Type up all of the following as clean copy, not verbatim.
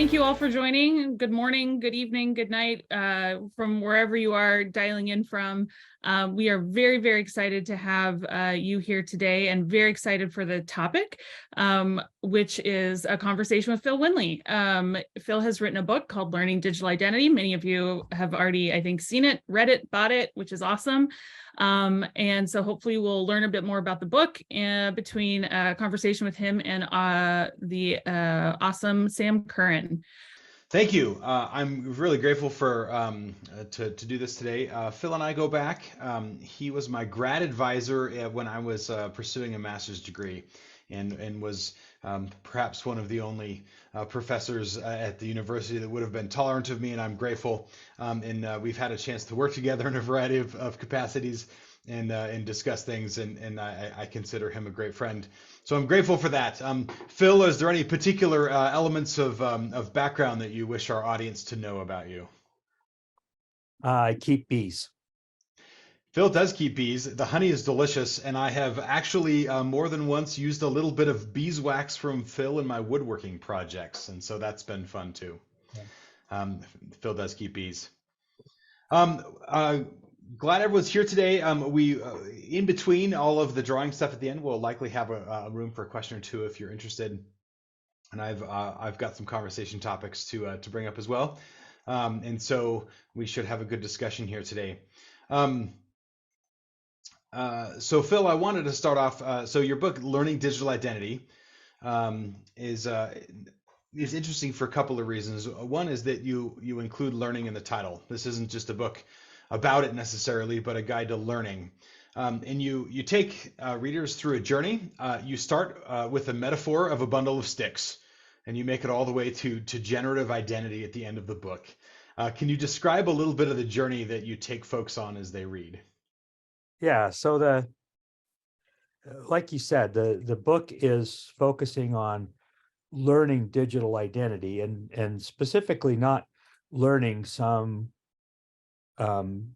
Thank you all for joining. Good morning, good evening, good night, from wherever you are dialing in from. We are very, very excited to have you here today and very excited for the topic, which is a conversation with Phil Windley. Phil has written a book called Learning Digital Identity. Many of you have already, I think, seen it, read it, bought it, which is awesome. And so hopefully we'll learn a bit more about the book between a conversation with him and the awesome Sam Curran. Thank you. I'm really grateful for to do this today. Phil and I go back. He was my grad advisor when I was pursuing a master's degree, and was perhaps one of the only professors at the university that would have been tolerant of me, and I'm grateful. And we've had a chance to work together in a variety of capacities and discuss things, and I consider him a great friend. So I'm grateful for that. Phil, is there any particular elements of background that you wish our audience to know about you? I keep bees. Phil does keep bees. The honey is delicious, and I have actually more than once used a little bit of beeswax from Phil in my woodworking projects, and so that's been fun too. Yeah. Phil does keep bees. Glad everyone's here today. We in between all of the drawing stuff at the end, we'll likely have a room for a question or two if you're interested. And I've got some conversation topics to bring up as well. And so we should have a good discussion here today. So Phil, I wanted to start off. So your book, Learning Digital Identity, is interesting for a couple of reasons. One is that you include learning in the title. This isn't just a book about it necessarily, but a guide to learning. And you take readers through a journey. You start with a metaphor of a bundle of sticks, and you make it all the way to generative identity at the end of the book. Can you describe a little bit of the journey that you take folks on as they read? Yeah, so like you said, the book is focusing on learning digital identity, and specifically not learning some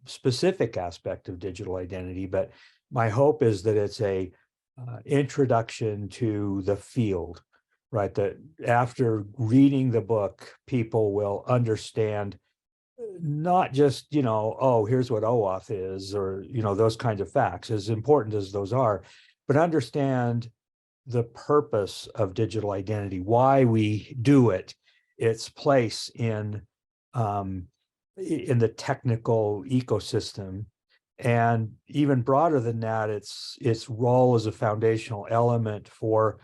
specific aspect of digital identity, but my hope is that it's a introduction to the field, right? That after reading the book, people will understand not just, oh, here's what OAuth is, or, those kinds of facts, as important as those are, but understand the purpose of digital identity, why we do it, its place in the technical ecosystem, and even broader than that, its role as a foundational element for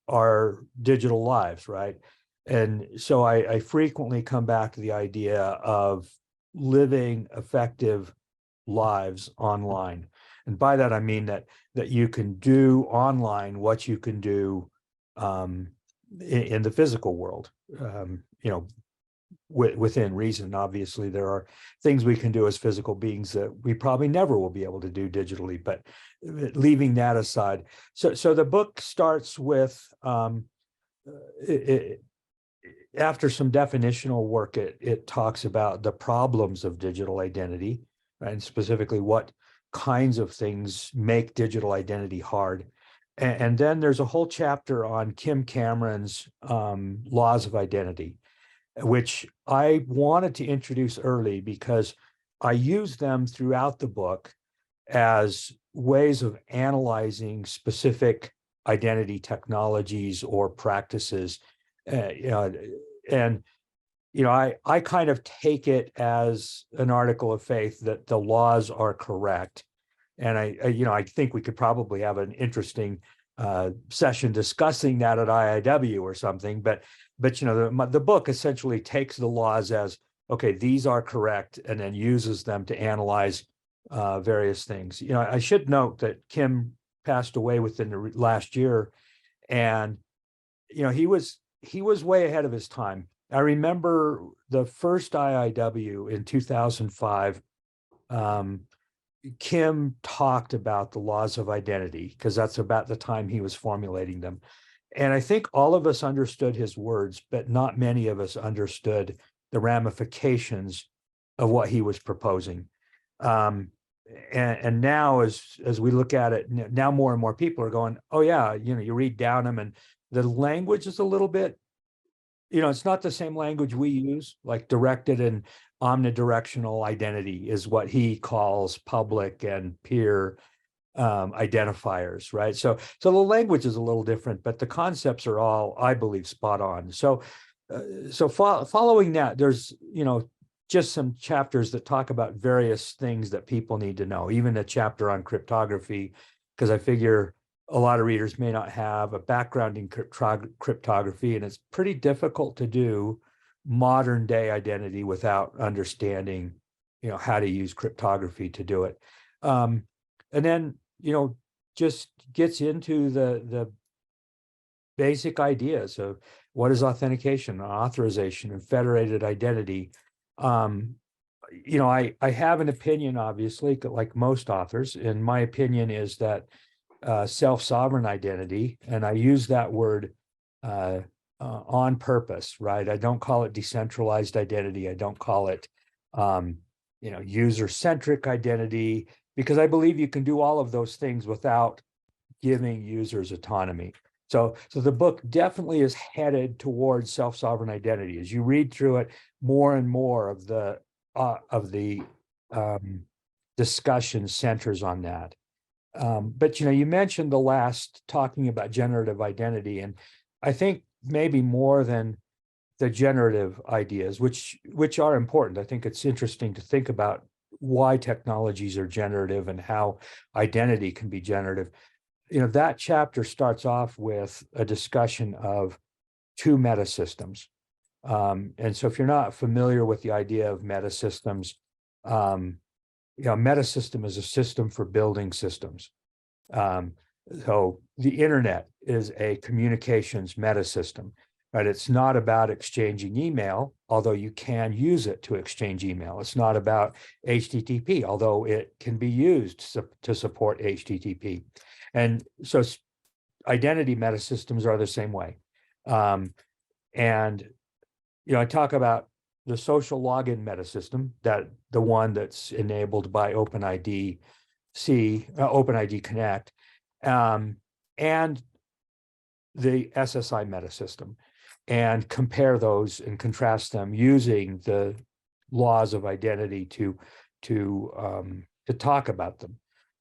our digital lives, right? And so I frequently come back to the idea of living effective lives online. And by that, I mean that you can do online what you can do in the physical world, within reason. Obviously, there are things we can do as physical beings that we probably never will be able to do digitally, but leaving that aside. So the book starts with, after some definitional work, it talks about the problems of digital identity, right? And specifically what kinds of things make digital identity hard. And then there's a whole chapter on Kim Cameron's laws of identity, which I wanted to introduce early because I use them throughout the book as ways of analyzing specific identity technologies or practices. And I kind of take it as an article of faith that the laws are correct. And I think we could probably have an interesting session discussing that at IIW or something, but the book essentially takes the laws as, okay, these are correct, and then uses them to analyze various things. I should note that Kim passed away within the last year, and he was way ahead of his time. I remember the first IIW in 2005. Kim talked about the laws of identity because that's about the time he was formulating them. And I think all of us understood his words, but not many of us understood the ramifications of what he was proposing. And now, as we look at it, now more and more people are going, oh yeah, you read Downham, and the language is a little bit it's not the same language we use, like directed and omnidirectional identity is what he calls public and peer identifiers, right? So the language is a little different, but the concepts are all, I believe, spot on. Following that, there's just some chapters that talk about various things that people need to know, even a chapter on cryptography, because I figure a lot of readers may not have a background in cryptography, and it's pretty difficult to do modern day identity without understanding, how to use cryptography to do it. And then, just gets into the basic ideas of what is authentication, authorization, and federated identity. I have an opinion, obviously, like most authors, and my opinion is that self-sovereign identity, and I use that word on purpose, right? I don't call it decentralized identity. I don't call it, user-centric identity, because I believe you can do all of those things without giving users autonomy. So the book definitely is headed towards self-sovereign identity. As you read through it, more and more of the discussion centers on that. But you mentioned the last talking about generative identity, and I think maybe more than the generative ideas, which are important. I think it's interesting to think about why technologies are generative and how identity can be generative. That chapter starts off with a discussion of two metasystems. And so if you're not familiar with the idea of metasystems, metasystem is a system for building systems. So the internet is a communications metasystem, right? It's not about exchanging email, although you can use it to exchange email. It's not about HTTP, although it can be used to support HTTP. And so identity metasystems are the same way. And I talk about the social login metasystem, that the one that's enabled by OpenID Connect, and the SSI metasystem, and compare those and contrast them using the laws of identity to talk about them.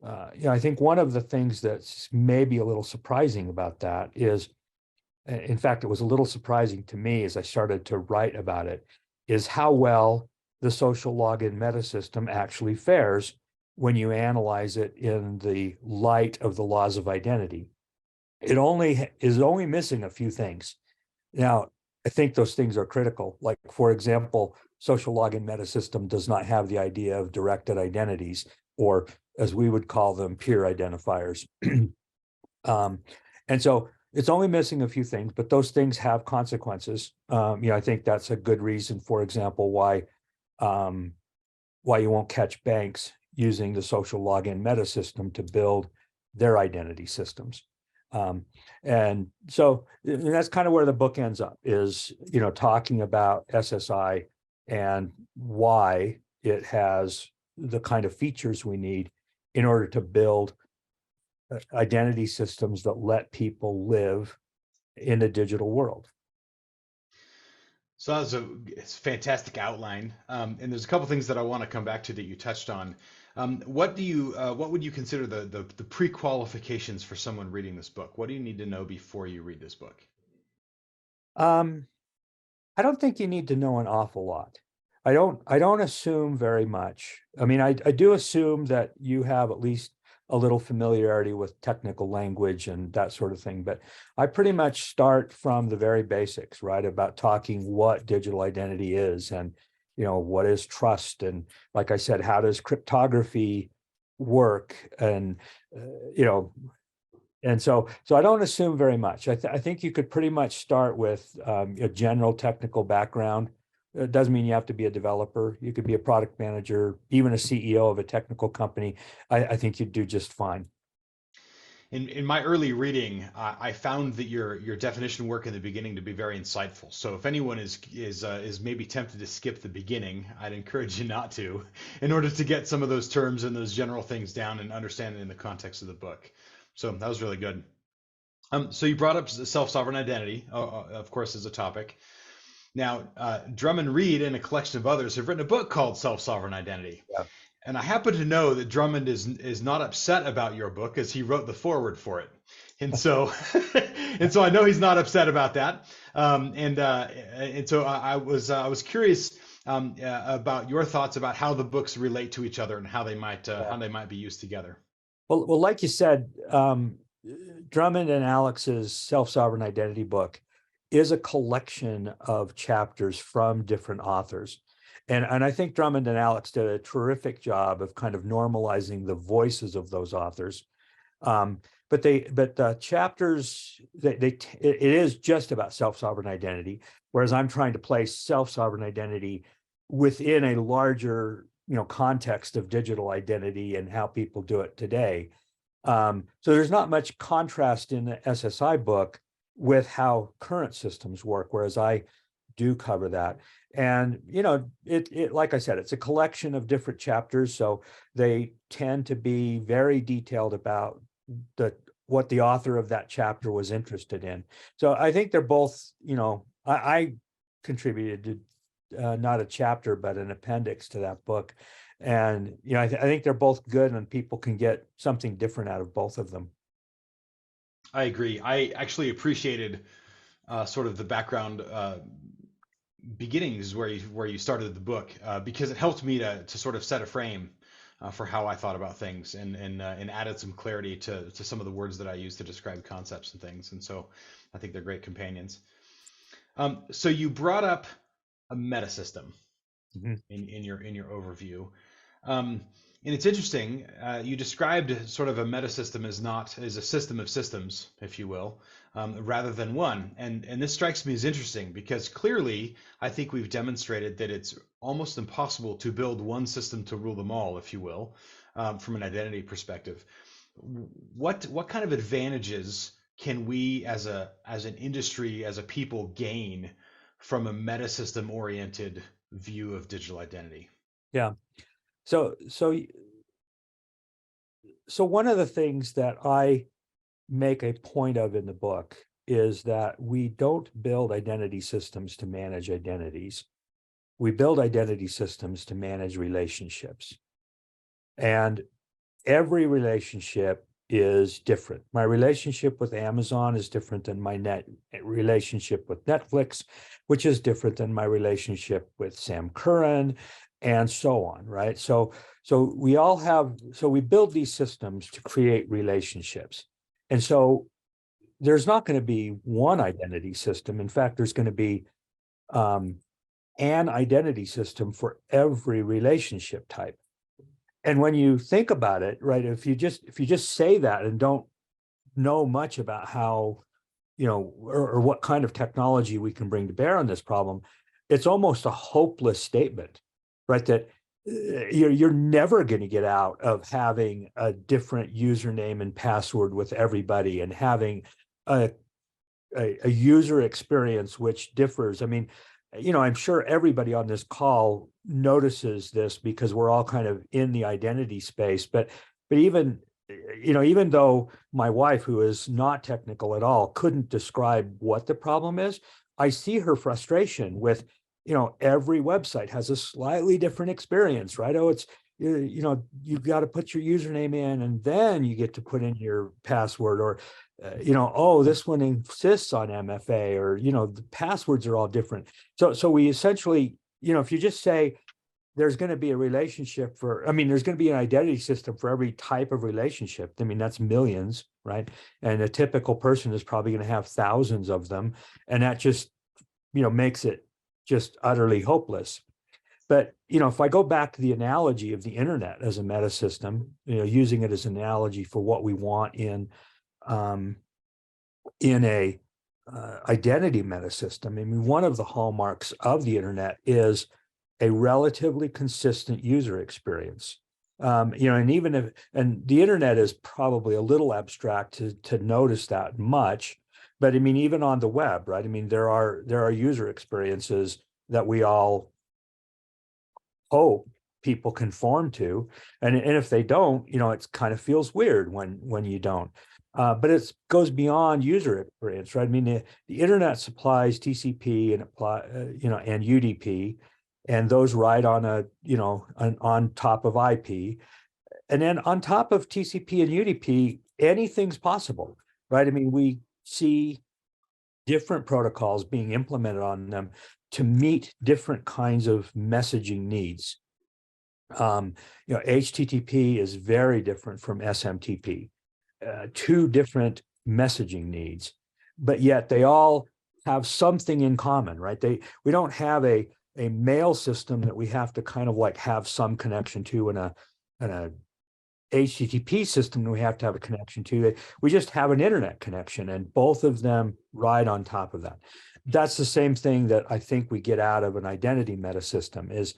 I think one of the things that's maybe a little surprising about that is, in fact, it was a little surprising to me as I started to write about it, is how well the social login metasystem actually fares when you analyze it in the light of the laws of identity. It is only missing a few things. Now, I think those things are critical. Like, for example, social login metasystem does not have the idea of directed identities, or as we would call them, peer identifiers. And so it's only missing a few things, but those things have consequences. I think that's a good reason, for example, why you won't catch banks using the social login metasystem to build their identity systems. And so that's kind of where the book ends up, is, talking about SSI and why it has the kind of features we need in order to build identity systems that let people live in a digital world. So it's a fantastic outline, and there's a couple things that I want to come back to that you touched on. What would you consider the pre-qualifications for someone reading this book? What do you need to know before you read this book? I don't think you need to know an awful lot. I don't assume very much. I mean, I do assume that you have at least a little familiarity with technical language and that sort of thing, but I pretty much start from the very basics, right? About talking what digital identity is, and what is trust, and, like I said, how does cryptography work, and and so I don't assume very much. I think you could pretty much start with a general technical background. It doesn't mean you have to be a developer. You could be a product manager, even a CEO of a technical company. I think you'd do just fine. In my early reading, I found that your definition work in the beginning to be very insightful. So if anyone is maybe tempted to skip the beginning, I'd encourage you not to, in order to get some of those terms and those general things down and understand it in the context of the book. So that was really good. So you brought up self-sovereign identity, of course, as a topic. Now, Drummond Reed and a collection of others have written a book called Self-Sovereign Identity. Yeah. And I happen to know that Drummond is not upset about your book, as he wrote the foreword for it. And so, and so I know he's not upset about that. And so I was curious about your thoughts about how the books relate to each other and how they might be used together. Well, like you said, Drummond and Alex's Self-Sovereign Identity book is a collection of chapters from different authors. And I think Drummond and Alex did a terrific job of kind of normalizing the voices of those authors. But the chapters, it is just about self-sovereign identity, whereas I'm trying to place self-sovereign identity within a larger, context of digital identity and how people do it today. So there's not much contrast in the SSI book with how current systems work, whereas I do cover that. And it like I said, it's a collection of different chapters, so they tend to be very detailed about what the author of that chapter was interested in. So I think they're both, I contributed to not a chapter but an appendix to that book, and I think they're both good, and people can get something different out of both of them. I agree. I actually appreciated sort of the background beginnings where you started the book, because it helped me to sort of set a frame for how I thought about things, and added some clarity to some of the words that I use to describe concepts and things. And so I think they're great companions. So you brought up a meta system in your overview. And it's interesting, you described sort of a meta system as a system of systems, if you will, rather than one. And this strikes me as interesting because clearly I think we've demonstrated that it's almost impossible to build one system to rule them all, if you will, from an identity perspective. What kind of advantages can we as an industry, as a people, gain from a meta system oriented view of digital identity? Yeah. So one of the things that I make a point of in the book is that we don't build identity systems to manage identities. We build identity systems to manage relationships. And every relationship is different. My relationship with Amazon is different than my relationship with Netflix, which is different than my relationship with Sam Curran, and so on, right? So we build these systems to create relationships. And so there's not going to be one identity system. In fact, there's going to be an identity system for every relationship type. And when you think about it, right, if you just say that and don't know much about how, or what kind of technology we can bring to bear on this problem, it's almost a hopeless statement, right? That you're never going to get out of having a different username and password with everybody and having a user experience which differs. I mean, I'm sure everybody on this call notices this because we're all kind of in the identity space, but even though my wife, who is not technical at all, couldn't describe what the problem is, I see her frustration with, every website has a slightly different experience, right? Oh, it's, you've got to put your username in and then you get to put in your password, or, oh, this one insists on MFA, or, the passwords are all different. So we essentially, if you just say there's going to be a relationship there's going to be an identity system for every type of relationship. I mean, that's millions, right? And a typical person is probably going to have thousands of them. And that just, makes it just utterly hopeless. But, if I go back to the analogy of the internet as a meta system, using it as an analogy for what we want in a identity meta system, I mean, one of the hallmarks of the internet is a relatively consistent user experience. And the internet is probably a little abstract to notice that much, but I mean, even on the web, right? I mean, there are user experiences that we all hope people conform to, and if they don't, it kind of feels weird when you don't. But it goes beyond user experience, right? I mean, the internet supplies TCP and and UDP, and those ride on on top of IP, and then on top of TCP and UDP, anything's possible, right? I mean, we see different protocols being implemented on them to meet different kinds of messaging needs. HTTP is very different from SMTP, two different messaging needs, but yet they all have something in common, right? We don't have a mail system that we have to kind of like have some connection to, and a HTTP system we have to have a connection to. We just have an internet connection, and both of them ride on top of that. That's the same thing that I think we get out of an identity meta system is,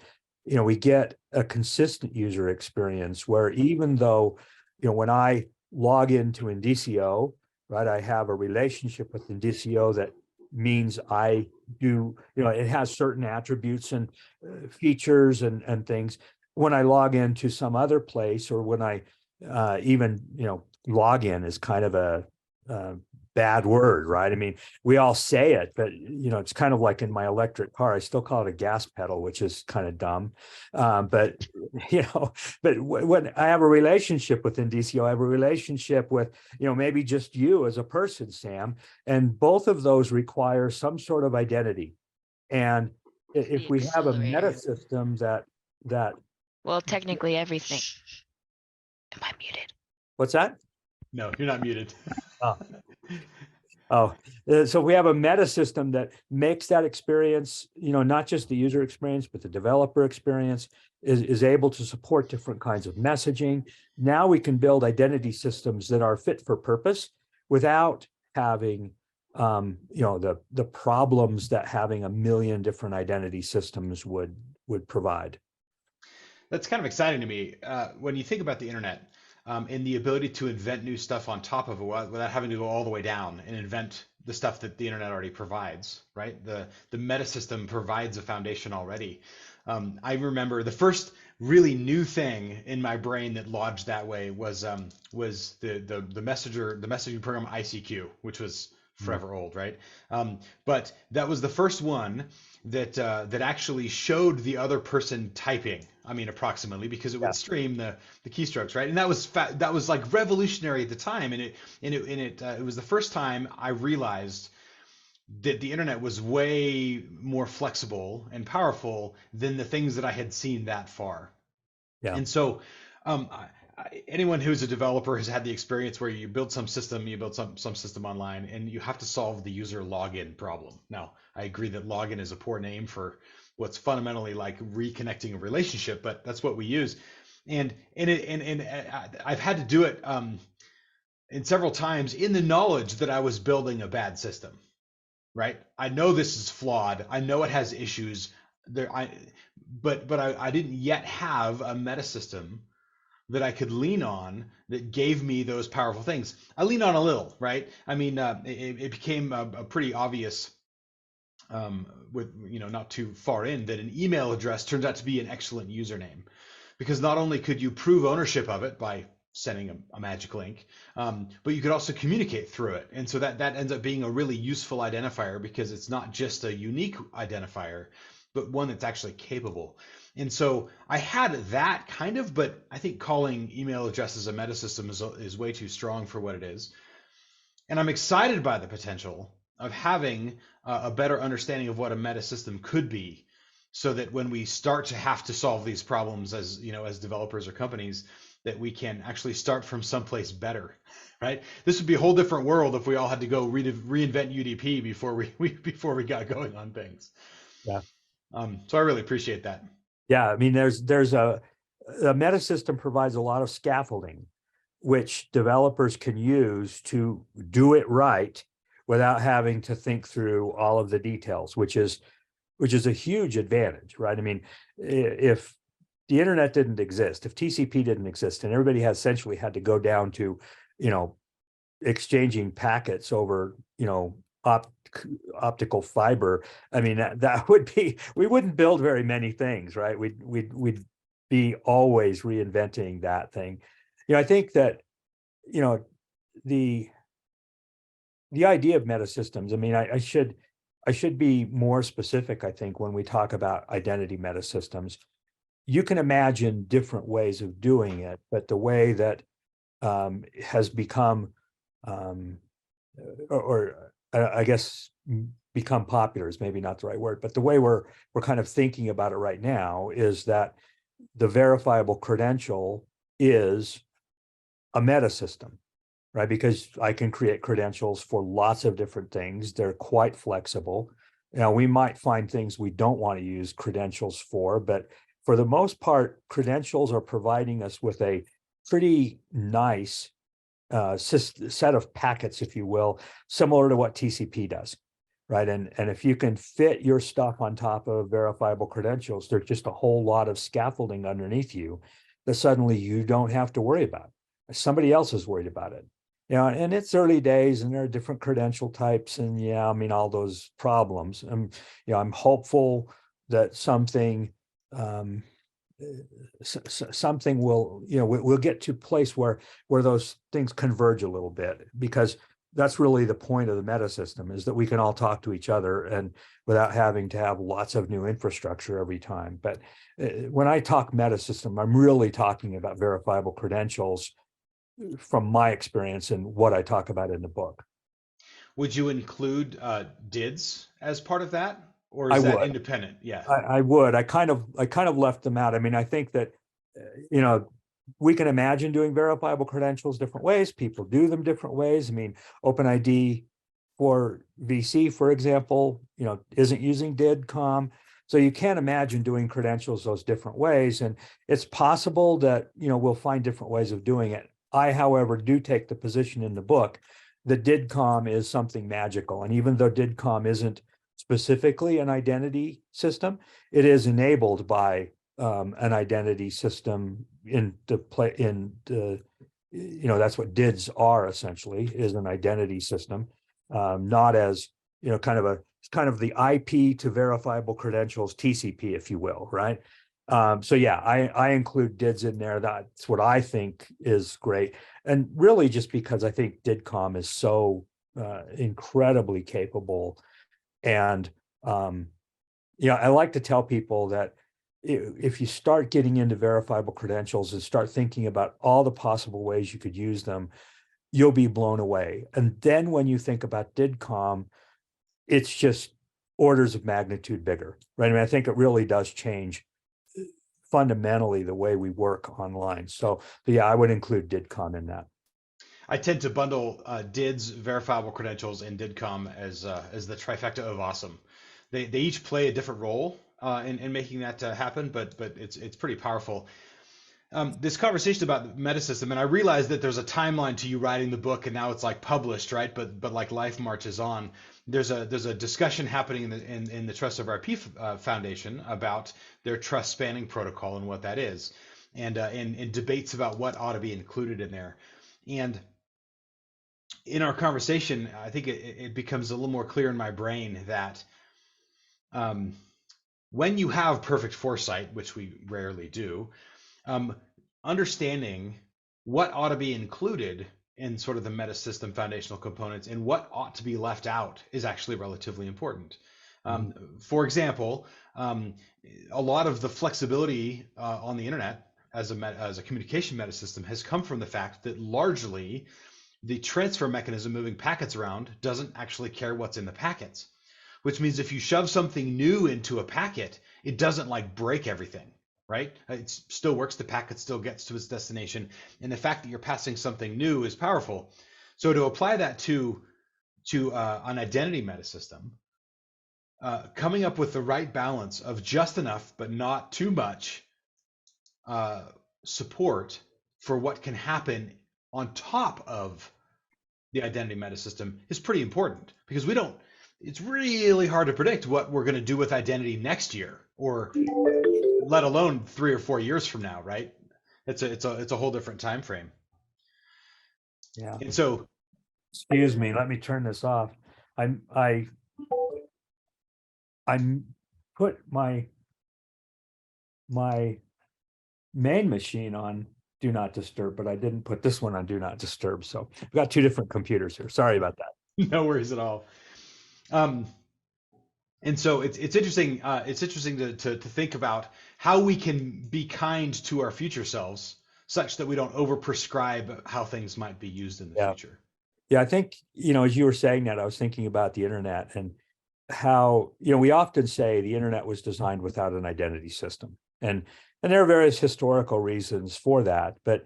we get a consistent user experience where even though, when I log into Indicio, right, I have a relationship with Indicio that means I do, it has certain attributes and features and things. When I log into some other place, or when I even, log in is kind of a bad word, right? I mean, we all say it, but it's kind of like in my electric car, I still call it a gas pedal, which is kind of dumb. But when I have a relationship with Indicio, I have a relationship with, maybe just you as a person, Sam, and both of those require some sort of identity. And if we have a meta system that well, technically everything. Am I muted? What's that? No, you're not muted. So we have a meta system that makes that experience, not just the user experience, but the developer experience is able to support different kinds of messaging. Now we can build identity systems that are fit for purpose without having, the problems that having a million different identity systems would provide. That's kind of exciting to me. When you think about the internet, and the ability to invent new stuff on top of it without having to go all the way down and invent the stuff that the internet already provides, right? The meta system provides a foundation already. I remember the first really new thing in my brain that lodged that way was the messaging program ICQ, which was forever old, right? But that was the first one that actually showed the other person typing. I mean, approximately, because it would stream the keystrokes, right? And that was like revolutionary at the time, and it was the first time I realized that the internet was way more flexible and powerful than the things that I had seen that far. Yeah. And so, anyone who's a developer has had the experience where you build some system, some system online, and you have to solve the user login problem. Now, I agree that login is a poor name for what's fundamentally like reconnecting a relationship, but that's what we use. And I've had to do it in several times in the knowledge that I was building a bad system, right? I know this is flawed. I know it has issues there. But I didn't yet have a meta system that I could lean on that gave me those powerful things. I leaned on a little, right? I mean, it became a pretty obvious with, not too far in, that an email address turns out to be an excellent username, because not only could you prove ownership of it by sending a magic link, but you could also communicate through it. And so that ends up being a really useful identifier, because it's not just a unique identifier, but one that's actually capable. And so I had that kind of, but I think calling email addresses a meta system is way too strong for what it is. And I'm excited by the potential of having a better understanding of what a meta system could be, so that when we start to have to solve these problems as developers or companies, that we can actually start from someplace better, right? This would be a whole different world if we all had to go reinvent UDP before we got going on things. Yeah. So I really appreciate that. Yeah, I mean, there's a meta system provides a lot of scaffolding, which developers can use to do it right without having to think through all of the details, which is a huge advantage, right? I mean, if the internet didn't exist, if TCP didn't exist, and everybody essentially had to go down to, exchanging packets over, optical fiber, I mean, that would be, we wouldn't build very many things, right? We'd be always reinventing that thing. I think that, the idea of metasystems, I mean, I should be more specific, I think, when we talk about identity metasystems. You can imagine different ways of doing it, but the way that has become, I guess, become popular is maybe not the right word, but the way we're kind of thinking about it right now is that the verifiable credential is a meta system, right? Because I can create credentials for lots of different things. They're quite flexible. We might find things we don't want to use credentials for, but for the most part, credentials are providing us with a pretty nice set of packets, if you will, similar to what TCP does, right? And if you can fit your stuff on top of verifiable credentials, there's just a whole lot of scaffolding underneath you that suddenly you don't have to worry about. Somebody else is worried about it. And it's early days and there are different credential types and I mean, all those problems. I'm hopeful that something something will, we'll get to a place where those things converge a little bit, because that's really the point of the meta system, is that we can all talk to each other and without having to have lots of new infrastructure every time. But when I talk meta system, I'm really talking about verifiable credentials from my experience and what I talk about in the book. Would you include DIDs as part of that, or is that independent? Yeah, I would. I kind of left them out. I mean, I think that we can imagine doing verifiable credentials different ways. People do them different ways. I mean, OpenID for VC, for example, isn't using DID-COM. So you can't imagine doing credentials those different ways. And it's possible that, we'll find different ways of doing it. I, however, do take the position in the book that DID-COM is something magical. And even though DID-COM isn't specifically an identity system, it is enabled by an identity system that's what DIDs are, essentially, is an identity system, not as, kind of the IP to verifiable credentials, TCP, if you will, right? So yeah, I include DIDs in there. That's what I think is great. And really just because I think DID-COM is so incredibly capable. And I like to tell people that if you start getting into verifiable credentials and start thinking about all the possible ways you could use them, you'll be blown away. And then when you think about DID-COM, it's just orders of magnitude bigger, right? I mean, I think it really does change fundamentally the way we work online. So yeah, I would include DID-COM in that. I tend to bundle DIDs, verifiable credentials, and DID-COM as the trifecta of awesome. They each play a different role in making that happen, but it's pretty powerful. This conversation about metasystem, and I realize that there's a timeline to you writing the book, and now it's like published, right? But like life marches on. There's a discussion happening in the Trust of RP Foundation about their trust spanning protocol and what that is, and debates about what ought to be included in there. And in our conversation, I think it becomes a little more clear in my brain that when you have perfect foresight, which we rarely do, understanding what ought to be included in sort of the meta-system foundational components and what ought to be left out is actually relatively important. For example, a lot of the flexibility on the internet as a communication meta-system has come from the fact that largely the transfer mechanism moving packets around doesn't actually care what's in the packets, which means if you shove something new into a packet, it doesn't like break everything, right? It still works, the packet still gets to its destination, and the fact that you're passing something new is powerful. So to apply that to an identity metasystem, coming up with the right balance of just enough but not too much support for what can happen on top of the identity metasystem is pretty important, because it's really hard to predict what we're going to do with identity next year, or let alone 3 or 4 years from now, right? It's a whole different time frame. Yeah. And so, excuse me, let me turn this off. I put my main machine on do not disturb, but I didn't put this one on do not disturb. So we've got two different computers here. Sorry about that. No worries at all. And so it's interesting. It's interesting to think about how we can be kind to our future selves, such that we don't overprescribe how things might be used in the future. Yeah, I think, as you were saying that, I was thinking about the internet and how, we often say the internet was designed without an identity system. And there are various historical reasons for that, but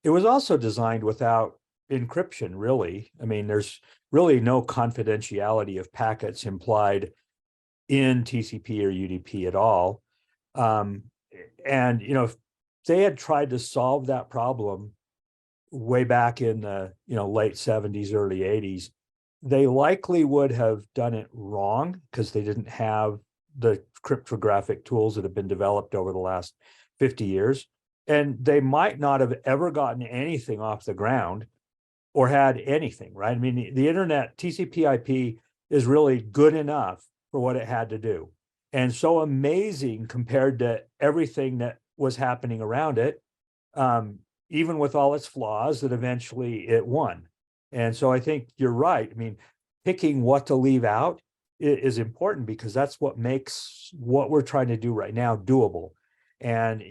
it was also designed without encryption, really. I mean, there's really no confidentiality of packets implied in TCP or UDP at all. And, if they had tried to solve that problem way back in the, late 70s, early 80s, they likely would have done it wrong because they didn't have the cryptographic tools that have been developed over the last 50 years. And they might not have ever gotten anything off the ground or had anything, right? I mean, the internet, TCP IP is really good enough for what it had to do. And so amazing compared to everything that was happening around it, even with all its flaws, that eventually it won. And so I think you're right. I mean, picking what to leave out is important because that's what makes what we're trying to do right now doable. And,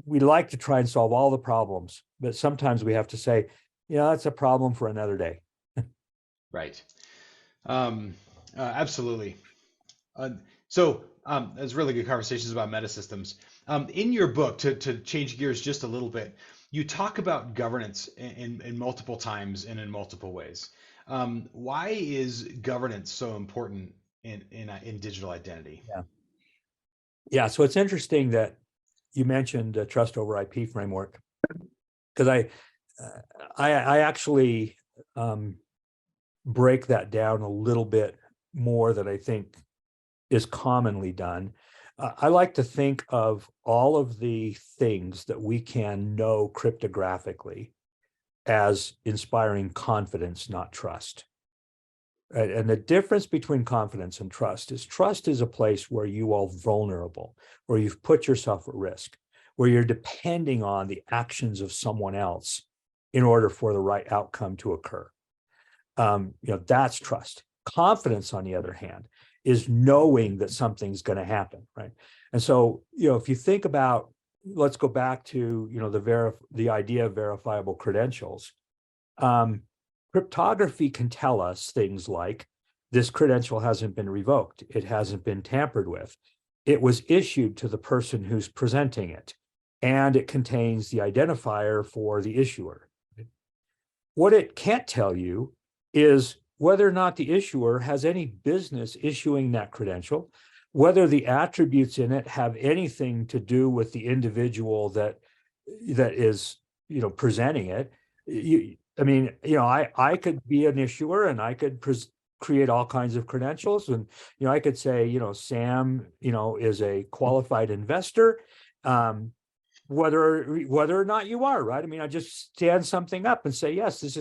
we like to try and solve all the problems, but sometimes we have to say, that's a problem for another day. Right. Absolutely. So there's really good conversations about metasystems. In your book, to change gears just a little bit, you talk about governance in multiple times and in multiple ways. Why is governance so important in digital identity? Yeah. So it's interesting that you mentioned the trust over IP framework, because I actually break that down a little bit more than I think is commonly done. I like to think of all of the things that we can know cryptographically as inspiring confidence, not trust. Right? And the difference between confidence and trust is a place where you are vulnerable, where you've put yourself at risk, where you're depending on the actions of someone else in order for the right outcome to occur. That's trust. Confidence, on the other hand, is knowing that something's going to happen, right? And so, if you think about, let's go back to, the idea of verifiable credentials. Cryptography can tell us things like this credential hasn't been revoked, it hasn't been tampered with, it was issued to the person who's presenting it, and it contains the identifier for the issuer. What it can't tell you is whether or not the issuer has any business issuing that credential, whether the attributes in it have anything to do with the individual that is, presenting it. I could be an issuer and I could create all kinds of credentials, and I could say, Sam, is a qualified investor, whether or not you are, right? I mean, I just stand something up and say, yes, this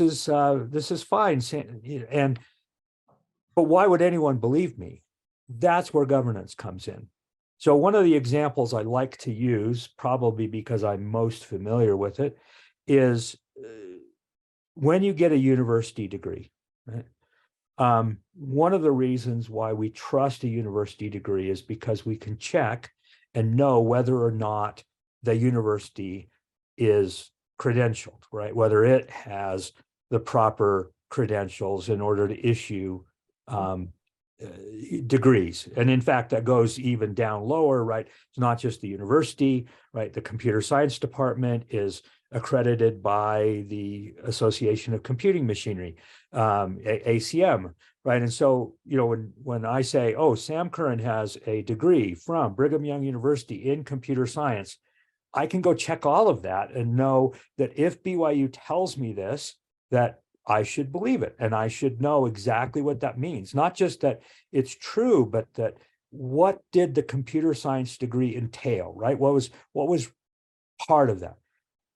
is fine. But why would anyone believe me? That's where governance comes in. So one of the examples I like to use, probably because I'm most familiar with it, is when you get a university degree. Right? One of the reasons why we trust a university degree is because we can check and know whether or not the university is credentialed, right? Whether it has the proper credentials in order to issue degrees. And in fact, that goes even down lower, right? It's not just the university, right? The computer science department is accredited by the Association of Computing Machinery, ACM, right? And so, when I say, oh, Sam Curran has a degree from Brigham Young University in computer science, I can go check all of that and know that if BYU tells me this, that I should believe it. And I should know exactly what that means. Not just that it's true, but that what did the computer science degree entail, right? What was part of that?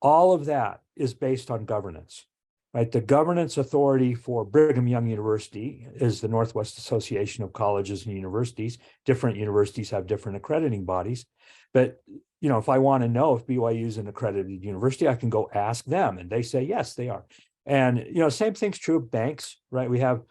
All of that is based on governance, right? The governance authority for Brigham Young University is the Northwest Association of Colleges and Universities. Different universities have different accrediting bodies, but if I want to know if BYU is an accredited university, I can go ask them, and they say yes, they are. And same thing's true of banks, right? We have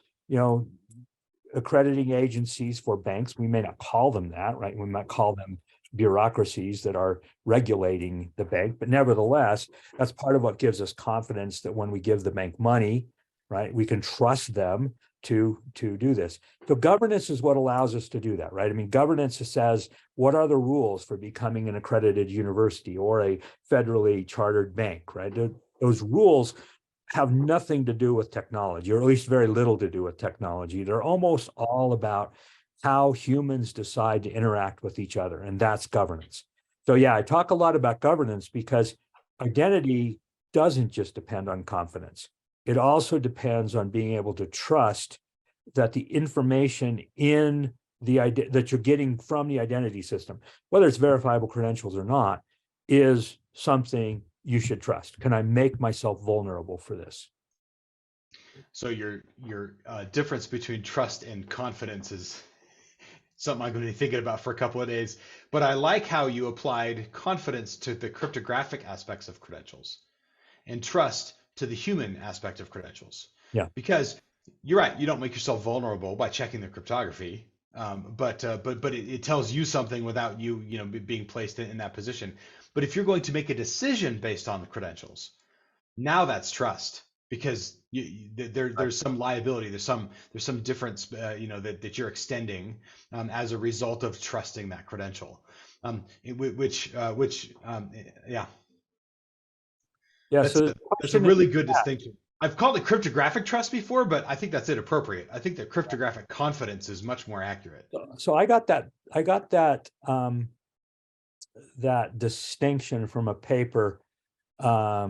accrediting agencies for banks. We may not call them that, right? We might call them bureaucracies that are regulating the bank, but nevertheless, that's part of what gives us confidence that when we give the bank money, right, we can trust them to do this. So governance is what allows us to do that, right? I mean, governance says, what are the rules for becoming an accredited university or a federally chartered bank, right? Those rules have nothing to do with technology, or at least very little to do with technology. They're almost all about how humans decide to interact with each other, and that's governance. So yeah, I talk a lot about governance because identity doesn't just depend on confidence. It also depends on being able to trust that the information in that you're getting from the identity system, whether it's verifiable credentials or not, is something you should trust. Can I make myself vulnerable for this? So your difference between trust and confidence is something I'm going to be thinking about for a couple of days. But I like how you applied confidence to the cryptographic aspects of credentials and trust to the human aspect of credentials. Yeah. Because you're right, you don't make yourself vulnerable by checking the cryptography, but it tells you something without you being placed in that position. But if you're going to make a decision based on the credentials, now that's trust, because there's some liability, there's some difference, that you're extending as a result of trusting that credential, yeah. Yeah, that's a really good distinction. I've called it cryptographic trust before, but I think that's inappropriate. I think that cryptographic confidence is much more accurate. So I got that that distinction from a paper. Now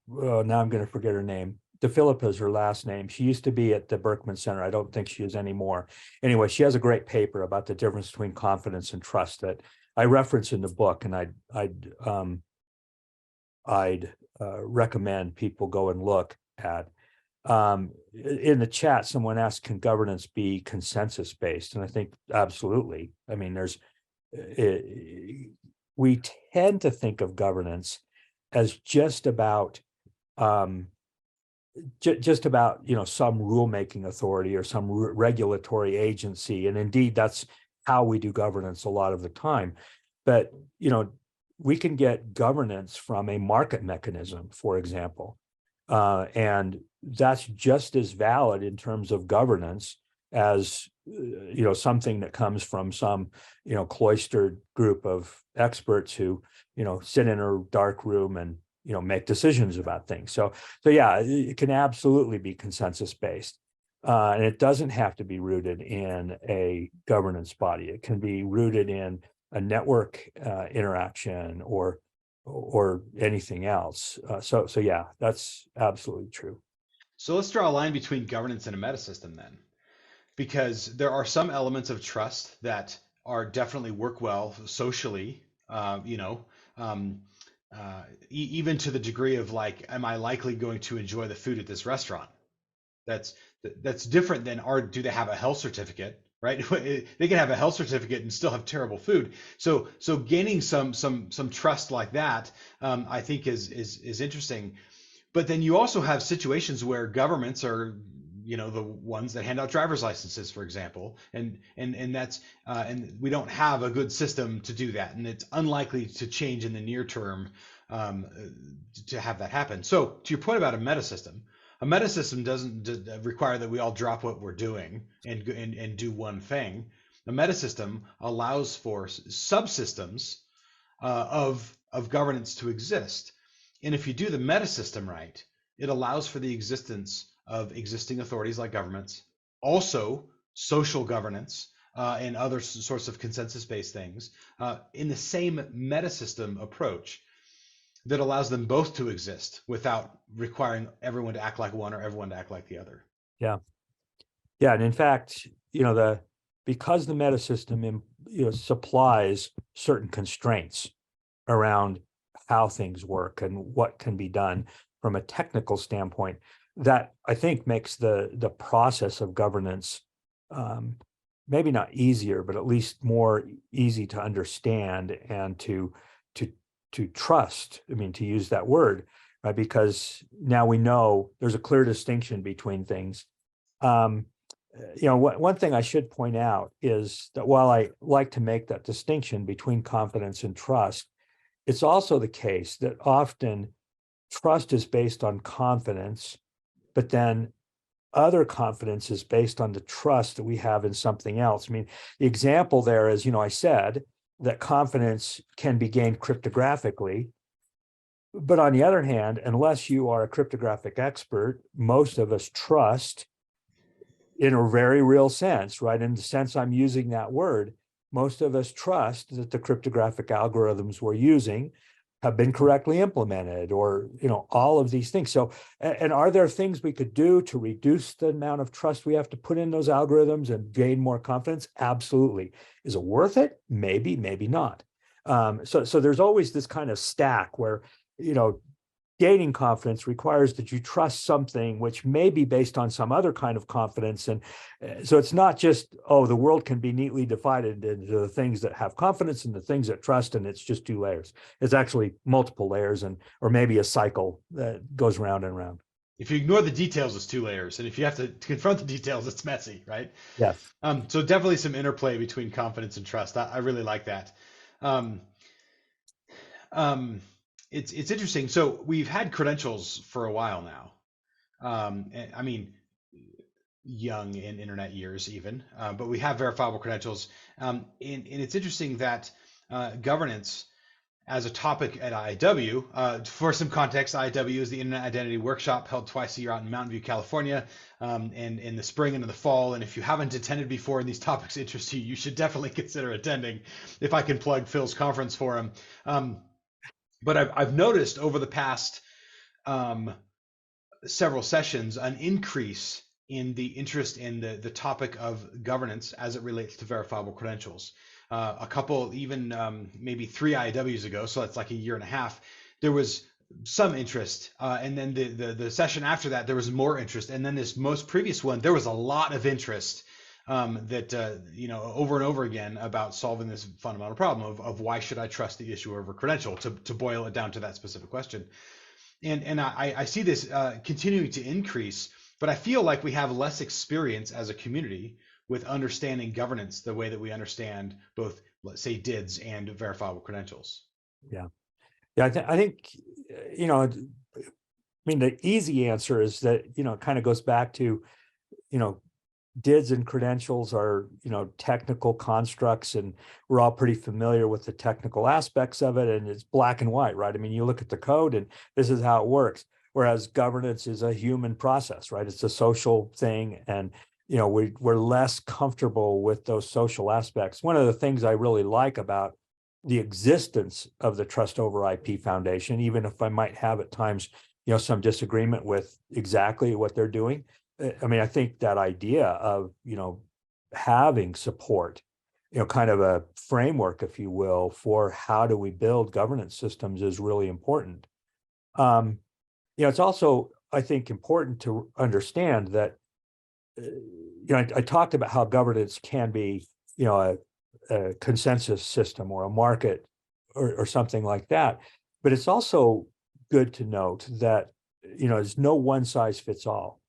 I'm going to forget her name. DeFilippa is her last name. She used to be at the Berkman Center. I don't think she is anymore. Anyway, she has a great paper about the difference between confidence and trust that I reference in the book, and I'd recommend people go and look at. In the chat, someone asked, can governance be consensus based? And I think absolutely. I mean, we tend to think of governance as just about some rulemaking authority or some regulatory agency, and indeed that's how we do governance a lot of the time. But we can get governance from a market mechanism, for example, and that's just as valid in terms of governance as something that comes from some cloistered group of experts who sit in a dark room and make decisions about things. So yeah, it can absolutely be consensus based, and it doesn't have to be rooted in a governance body. It can be rooted in a network interaction or anything else. So yeah, that's absolutely true. So let's draw a line between governance and a metasystem then, because there are some elements of trust that are definitely work well socially, even to the degree of like, am I likely going to enjoy the food at this restaurant? That's different than, do they have a health certificate, right? They can have a health certificate and still have terrible food. So gaining some trust like that, I think is interesting. But then you also have situations where governments are, the ones that hand out driver's licenses, for example, and that's and we don't have a good system to do that, and it's unlikely to change in the near term to have that happen. So to your point about a metasystem doesn't require that we all drop what we're doing and do one thing. A metasystem allows for subsystems of governance to exist. And if you do the metasystem right, it allows for the existence of existing authorities like governments, also social governance and other sorts of consensus-based things in the same metasystem approach that allows them both to exist without requiring everyone to act like one or everyone to act like the other. Yeah. And in fact, because the metasystem supplies certain constraints around how things work and what can be done from a technical standpoint, that I think makes the process of governance maybe not easier, but at least more easy to understand and to trust. I mean, to use that word, right? Because now we know there's a clear distinction between things. One thing I should point out is that while I like to make that distinction between confidence and trust, it's also the case that often trust is based on confidence, but then other confidence is based on the trust that we have in something else. I mean, the example there is, I said that confidence can be gained cryptographically. But on the other hand, unless you are a cryptographic expert, most of us trust in a very real sense, right? In the sense I'm using that word, most of us trust that the cryptographic algorithms we're using have been correctly implemented, or all of these things. So, and are there things we could do to reduce the amount of trust we have to put in those algorithms and gain more confidence? Absolutely. Is it worth it? Maybe, maybe not. So there's always this kind of stack where gaining confidence requires that you trust something which may be based on some other kind of confidence. And so it's not just, the world can be neatly divided into the things that have confidence and the things that trust, and it's just 2 layers. It's actually multiple layers, or maybe a cycle that goes round and round. If you ignore the details, it's 2 layers. And if you have to confront the details, it's messy, right? Yes. So definitely some interplay between confidence and trust. I really like that. It's interesting. So we've had credentials for a while now. I mean, young in internet years even, but we have verifiable credentials. And it's interesting that governance as a topic at IIW, for some context, IIW is the Internet Identity Workshop held twice a year out in Mountain View, California, and in the spring and in the fall. And if you haven't attended before and these topics interest you, you should definitely consider attending, if I can plug Phil's conference for him. But I've noticed over the past several sessions an increase in the interest in the topic of governance as it relates to verifiable credentials. A couple, even maybe 3 IWs ago, so that's like a year and a half, there was some interest. And then the session after that, there was more interest. And then this most previous one, there was a lot of interest over and over again about solving this fundamental problem of why should I trust the issuer of a credential, to boil it down to that specific question. And I see this continuing to increase, but I feel like we have less experience as a community with understanding governance the way that we understand both, let's say, DIDs and verifiable credentials. Yeah. I think, the easy answer is that, it kind of goes back to, DIDs and credentials are, technical constructs, and we're all pretty familiar with the technical aspects of it, and it's black and white, right? I mean, you look at the code and this is how it works. Whereas governance is a human process, right? It's a social thing, and we're less comfortable with those social aspects. One of the things I really like about the existence of the Trust Over IP Foundation, even if I might have at times, some disagreement with exactly what they're doing. I mean, I think that idea of, having support, kind of a framework, if you will, for how do we build governance systems is really important. It's also, I think, important to understand that, I talked about how governance can be, a consensus system or a market or something like that. But it's also good to note that, there's no one size fits all.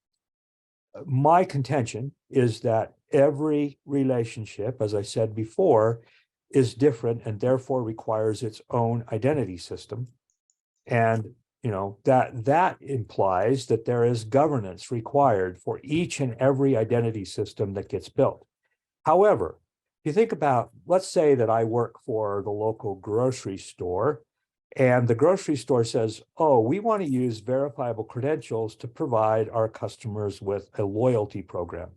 My contention is that every relationship, as I said before, is different and therefore requires its own identity system. And that implies that there is governance required for each and every identity system that gets built. However, if you think about, let's say that I work for the local grocery store, and the grocery store says, we want to use verifiable credentials to provide our customers with a loyalty program.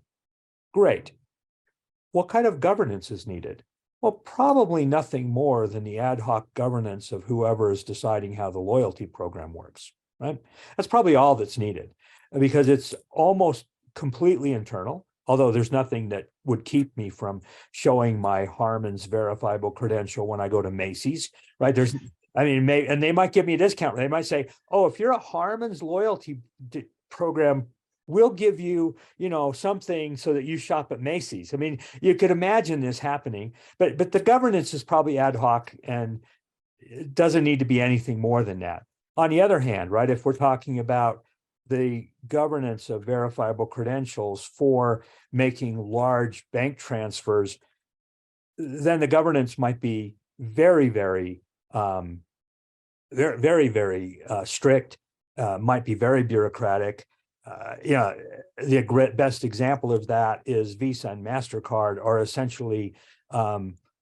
Great. What kind of governance is needed? Well, probably nothing more than the ad hoc governance of whoever is deciding how the loyalty program works, right? That's probably all that's needed, because it's almost completely internal, although there's nothing that would keep me from showing my Harmon's verifiable credential when I go to Macy's, right? And they might give me a discount. They might say, if you're a Harmon's loyalty program we'll give you, something so that you shop at Macy's. I mean, you could imagine this happening, but the governance is probably ad hoc and it doesn't need to be anything more than that. On the other hand, right, if we're talking about the governance of verifiable credentials for making large bank transfers, then the governance might be very, very, very strict, might be very bureaucratic. The best example of that is Visa and MasterCard are essentially,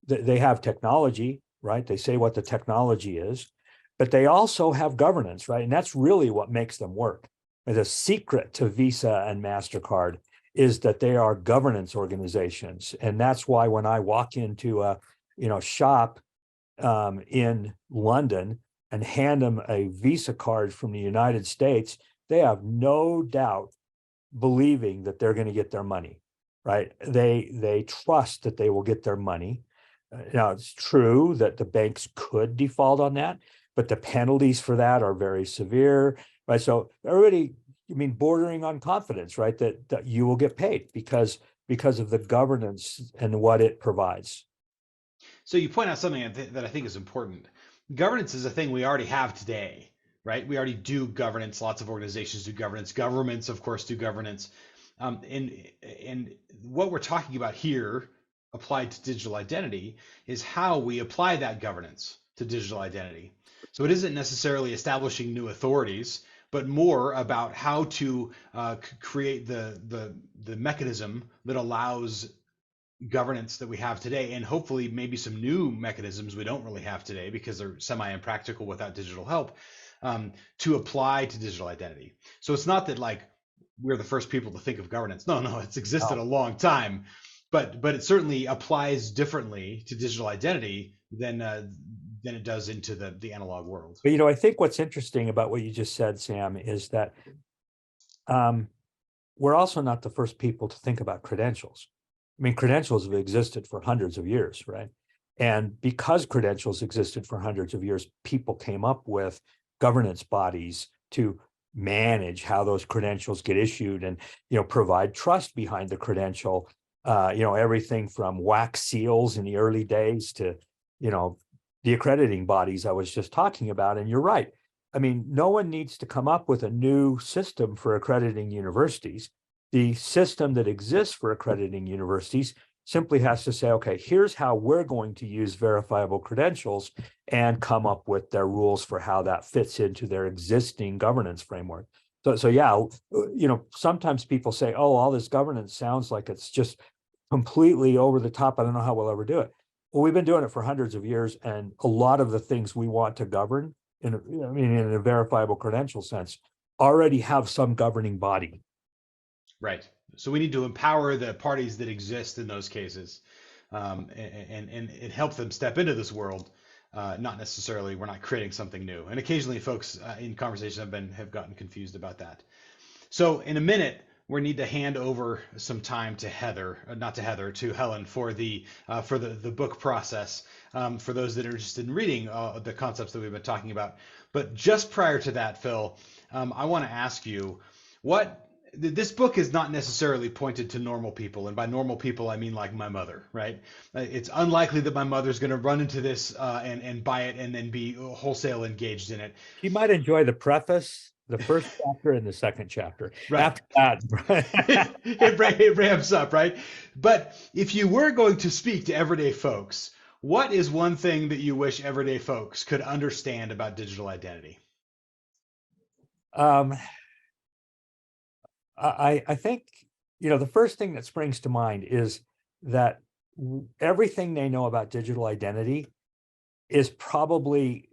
they have technology, right? They say what the technology is, but they also have governance, right? And that's really what makes them work. And the secret to Visa and MasterCard is that they are governance organizations. And that's why when I walk into a, shop in London and hand them a Visa card from the United States, they have no doubt believing that they're going to get their money, right? They trust that they will get their money. Now, it's true that the banks could default on that, but the penalties for that are very severe, right? So everybody, bordering on confidence, right? That you will get paid because of the governance and what it provides. So you point out something that I think is important. Governance is a thing we already have today, right? We already do governance. Lots of organizations do governance. Governments, of course, do governance. And what we're talking about here, applied to digital identity, is how we apply that governance to digital identity. So it isn't necessarily establishing new authorities, but more about how to create the mechanism that allows governance that we have today, and hopefully maybe some new mechanisms we don't really have today because they're semi-impractical without digital help, to apply to digital identity. So it's not that like we're the first people to think of governance. No, it's existed a long time, but it certainly applies differently to digital identity than it does into the analog world. But I think what's interesting about what you just said, Sam, is that we're also not the first people to think about credentials. Credentials have existed for hundreds of years, right? And because credentials existed for hundreds of years, people came up with governance bodies to manage how those credentials get issued and, provide trust behind the credential. Everything from wax seals in the early days to, the accrediting bodies I was just talking about. And you're right. No one needs to come up with a new system for accrediting universities. The system that exists for accrediting universities simply has to say, okay, here's how we're going to use verifiable credentials and come up with their rules for how that fits into their existing governance framework. So yeah, sometimes people say, oh, all this governance sounds like it's just completely over the top. I don't know how we'll ever do it. Well, we've been doing it for hundreds of years, and a lot of the things we want to govern in a verifiable credential sense already have some governing body. Right. So we need to empower the parties that exist in those cases, and help them step into this world. Not necessarily, we're not creating something new. And occasionally folks in conversation have gotten confused about that. So in a minute, we need to hand over some time to to Helen for the book process, for those that are interested in reading the concepts that we've been talking about. But just prior to that, Phil, I want to ask you, this book is not necessarily pointed to normal people, and by normal people I mean like my mother, right? It's unlikely that my mother's going to run into this and buy it and then be wholesale engaged in it. She might enjoy the preface, the first chapter, and the second chapter. Right. After that, it ramps up, right? But if you were going to speak to everyday folks, what is one thing that you wish everyday folks could understand about digital identity? I think, the first thing that springs to mind is that everything they know about digital identity is probably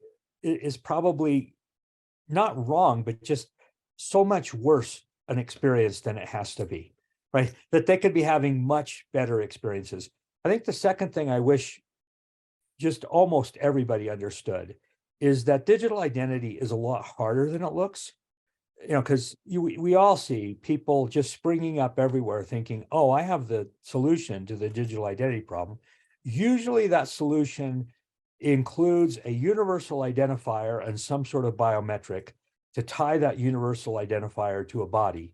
not wrong, but just so much worse an experience than it has to be, right? That they could be having much better experiences. I think the second thing I wish just almost everybody understood is that digital identity is a lot harder than it looks. Because we all see people just springing up everywhere thinking, oh, I have the solution to the digital identity problem. Usually that solution includes a universal identifier and some sort of biometric to tie that universal identifier to a body.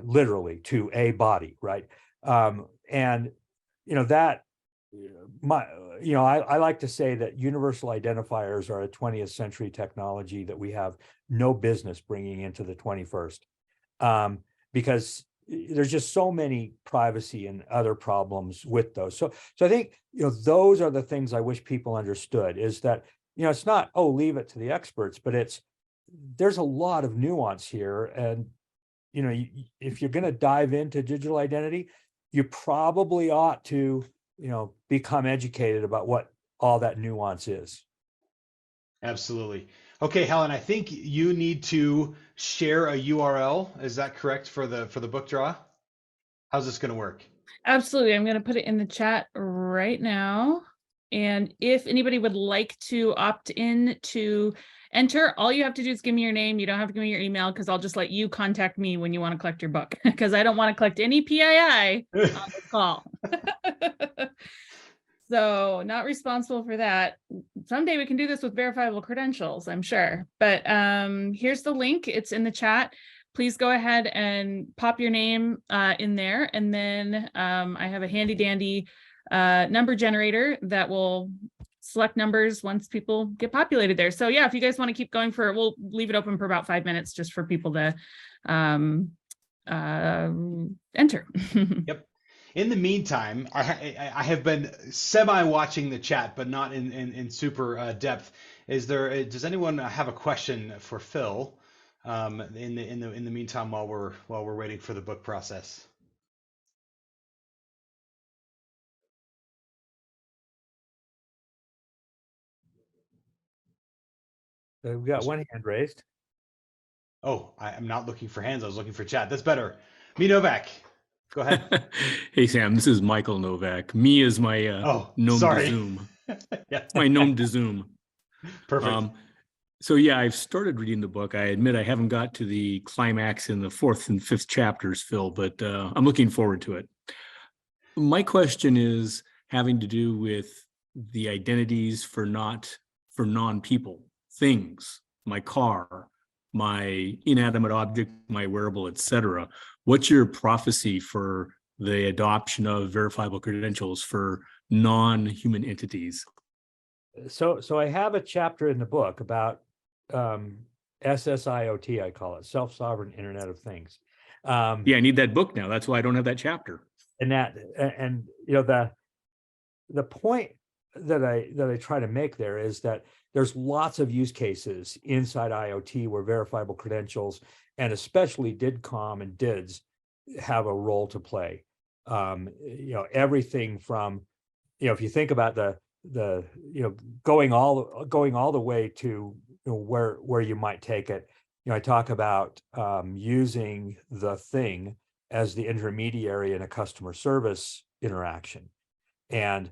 literally to a body, right? And that I like to say that universal identifiers are a 20th century technology that we have no business bringing into the 21st, because there's just so many privacy and other problems with those. So I think those are the things I wish people understood, is that it's not, oh, leave it to the experts, but there's a lot of nuance here. And if you're going to dive into digital identity, you probably ought to become educated about what all that nuance is. Absolutely. Okay, Helen, I think you need to share a URL. Is that correct for the book draw? How's this going to work? Absolutely. I'm going to put it in the chat right now. And if anybody would like to opt in to enter, all you have to do is give me your name. You don't have to give me your email, because I'll just let you contact me when you want to collect your book, because I don't want to collect any PII on this call. So not responsible for that. Someday we can do this with verifiable credentials, I'm sure. But here's the link. It's in the chat. Please go ahead and pop your name in there. And then I have a handy dandy number generator that will select numbers once people get populated there. So yeah, if you guys want to keep going we'll leave it open for about 5 minutes just for people to enter. Yep. In the meantime, I have been semi-watching the chat, but not in super depth. Does anyone have a question for Phil in the meantime while we're waiting for the book process? We've got one hand raised. Oh, I'm not looking for hands. I was looking for chat. That's better. Me Novak. Go ahead. Hey, Sam, this is Michael Novak. Me is my gnome sorry. de Zoom. Yeah. It's my gnome de Zoom. Perfect. So yeah, I've started reading the book. I admit I haven't got to the climax in the 4th and 5th chapters, Phil, but I'm looking forward to it. My question is having to do with the identities for non-people, things, my car, my inanimate object, my wearable, etc. What's your prophecy for the adoption of verifiable credentials for non-human entities? So I have a chapter in the book about SSIoT, I call it, self-sovereign Internet of Things. Yeah, I need that book now. That's why I don't have that chapter. And the point that I try to make there is that there's lots of use cases inside IoT where verifiable credentials, and especially DIDCOM and DIDs, have a role to play. Everything from, if you think about the going all the way to where you might take it. I talk about using the thing as the intermediary in a customer service interaction, and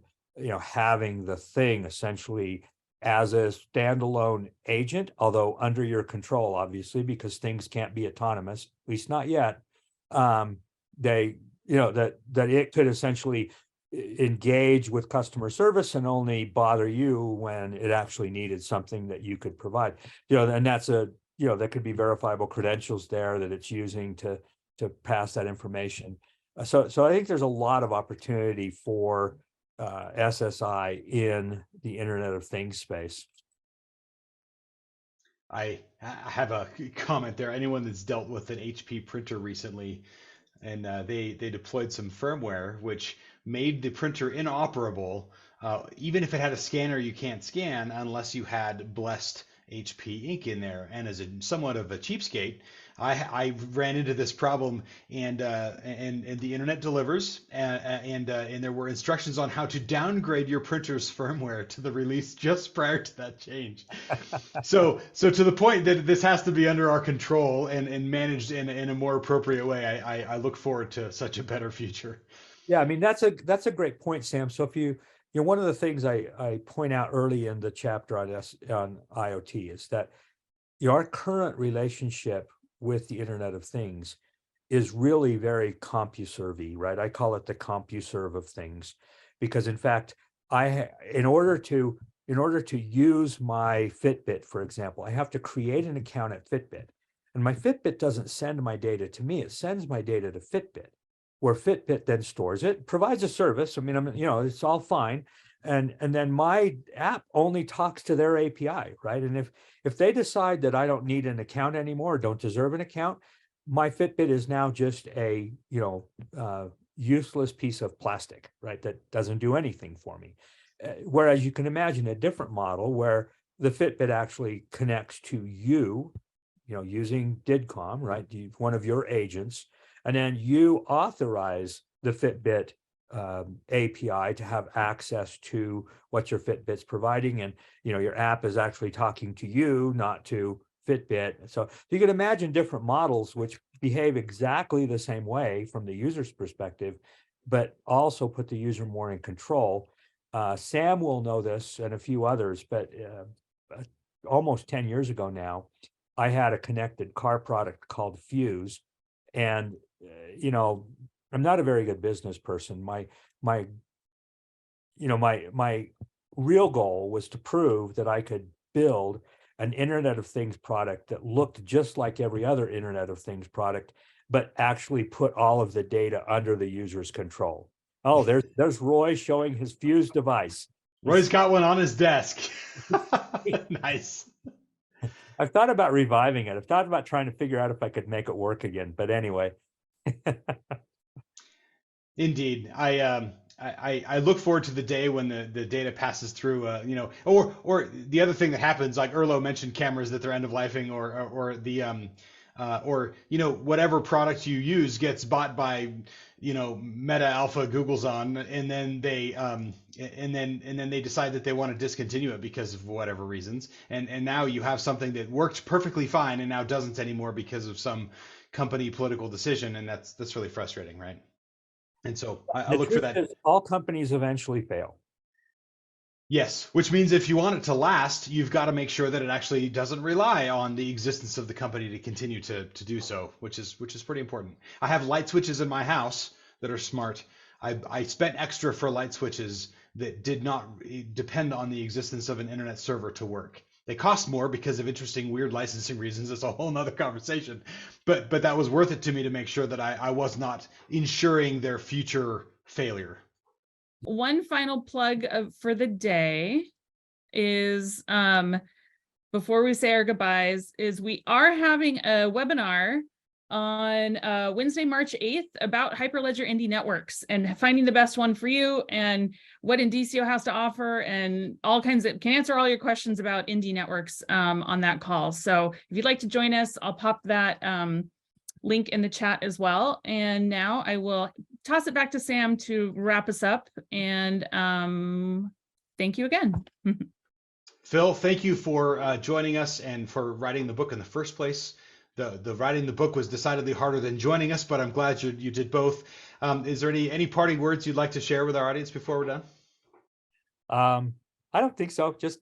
having the thing essentially as a standalone agent, although under your control, obviously, because things can't be autonomous, at least not yet. That it could essentially engage with customer service and only bother you when it actually needed something that you could provide. And that's that could be verifiable credentials there that it's using to pass that information. So I think there's a lot of opportunity for SSI in the Internet of Things space. I have a comment there. Anyone that's dealt with an HP printer recently, and they deployed some firmware which made the printer inoperable. Even if it had a scanner, you can't scan unless you had blessed HP ink in there. And as somewhat of a cheapskate, I ran into this problem, and the internet delivers, and there were instructions on how to downgrade your printer's firmware to the release just prior to that change. So to the point that this has to be under our control and managed in a more appropriate way, I look forward to such a better future. Yeah, I mean, that's a great point, Sam. So if one of the things I point out early in the chapter on IoT is that our current relationship with the Internet of Things is really very CompuServe-y, right? I call it the CompuServe of things, because in fact, in order to use my Fitbit, for example, I have to create an account at Fitbit. And my Fitbit doesn't send my data to me. It sends my data to Fitbit, where Fitbit then stores it, provides a service. I mean, it's all fine. And then my app only talks to their API, right? And if they decide that I don't need an account anymore, or don't deserve an account, my Fitbit is now just a, useless piece of plastic, right? That doesn't do anything for me. Whereas you can imagine a different model where the Fitbit actually connects to you, using DIDCOM, right? One of your agents, and then you authorize the Fitbit API to have access to what your Fitbit's providing. And, your app is actually talking to you, not to Fitbit. So you can imagine different models which behave exactly the same way from the user's perspective, but also put the user more in control. Sam will know this and a few others, but almost 10 years ago now, I had a connected car product called Fuse. And, I'm not a very good business person. My real goal was to prove that I could build an Internet of Things product that looked just like every other Internet of Things product, but actually put all of the data under the user's control. Oh, there's Roy showing his Fuse device. Roy's got one on his desk. Nice. I've thought about reviving it. I've thought about trying to figure out if I could make it work again. But anyway. Indeed. I look forward to the day when the data passes through, or the other thing that happens, like Erlo mentioned cameras that they're end of lifing, or whatever product you use gets bought by, Meta, Alpha, Google's on, and then they decide that they want to discontinue it because of whatever reasons. And now you have something that worked perfectly fine and now doesn't anymore because of some company political decision. And that's really frustrating, right? And so I look for that. All companies eventually fail. Yes, which means if you want it to last, you've got to make sure that it actually doesn't rely on the existence of the company to continue to do so, which is pretty important. I have light switches in my house that are smart. I spent extra for light switches that did not depend on the existence of an internet server to work. They cost more because of interesting, weird licensing reasons. It's a whole nother conversation. But that was worth it to me to make sure that I was not ensuring their future failure. One final plug for the day is, before we say our goodbyes, is we are having a webinar on Wednesday, March 8th about Hyperledger Indie Networks and finding the best one for you and what Indicio has to offer, and all kinds of, can answer all your questions about indie networks on that call. So if you'd like to join us, I'll pop that link in the chat as well. And now I will toss it back to Sam to wrap us up, and thank you again. Phil, thank you for joining us and for writing the book in the first place. The writing the book was decidedly harder than joining us, but I'm glad you did both. Is there any parting words you'd like to share with our audience before we're done? I don't think so. Just,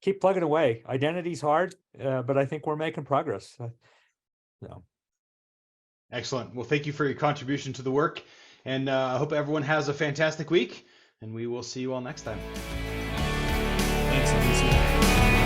keep plugging away. Identity's hard, but I think we're making progress. Excellent. Well, thank you for your contribution to the work, and I hope everyone has a fantastic week, and we will see you all next time. Thanks, Alicia.